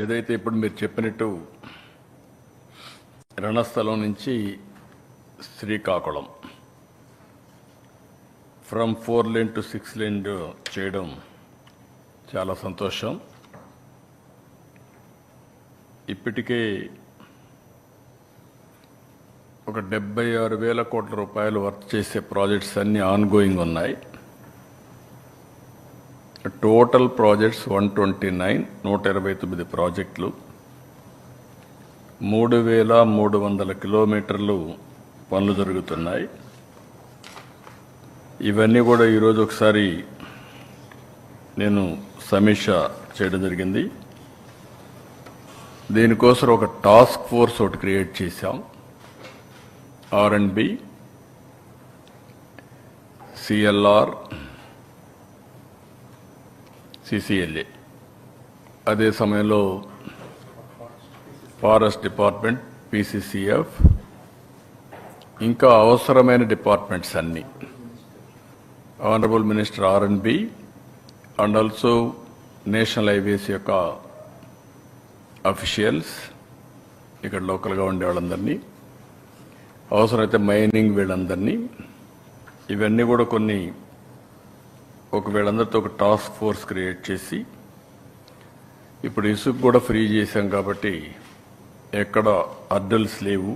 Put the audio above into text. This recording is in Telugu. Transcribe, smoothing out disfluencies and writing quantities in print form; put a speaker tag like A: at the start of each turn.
A: ఏదైతే ఇప్పుడు మీరు చెప్పినట్టు రణస్థలం నుంచి Srikakulam from 4 lane to 6 lane చేయడం చాలా సంతోషం. ఇప్పటికే ఒక 76,000 కోట్ల రూపాయలు వర్క్ చేసే ప్రాజెక్ట్స్ అన్ని ఆన్ గోయింగ్ ఉన్నాయి. టోటల్ ప్రాజెక్ట్స్ 129, 129 ప్రాజెక్టులు, 3,300 కిలోమీటర్లు పనులు జరుగుతున్నాయి. ఇవన్నీ కూడా ఈరోజు ఒకసారి నేను సమీక్ష చేయడం జరిగింది. దీనికోసం ఒక టాస్క్ ఫోర్స్ ఒకటి క్రియేట్ చేశాం. R&B, CLR, CCLA, అదే సమయంలో ఫారెస్ట్ డిపార్ట్మెంట్, PCCF, ఇంకా అవసరమైన డిపార్ట్మెంట్స్ అన్ని, honourable minister R&B and also national highways యొక్క అఫీషియల్స్, ఇక్కడ లోకల్గా ఉండే వాళ్ళందరినీ, అవసరమైతే మైనింగ్ వీళ్ళందరినీ, ఇవన్నీ కూడా కొన్ని వీళ్ళందరితో ఒక టాస్క్ ఫోర్స్ క్రియేట్ చేసి, ఇప్పుడు ఇసుక కూడా ఫ్రీ చేశాం కాబట్టి ఎక్కడ అడ్డల్స్ లేవు.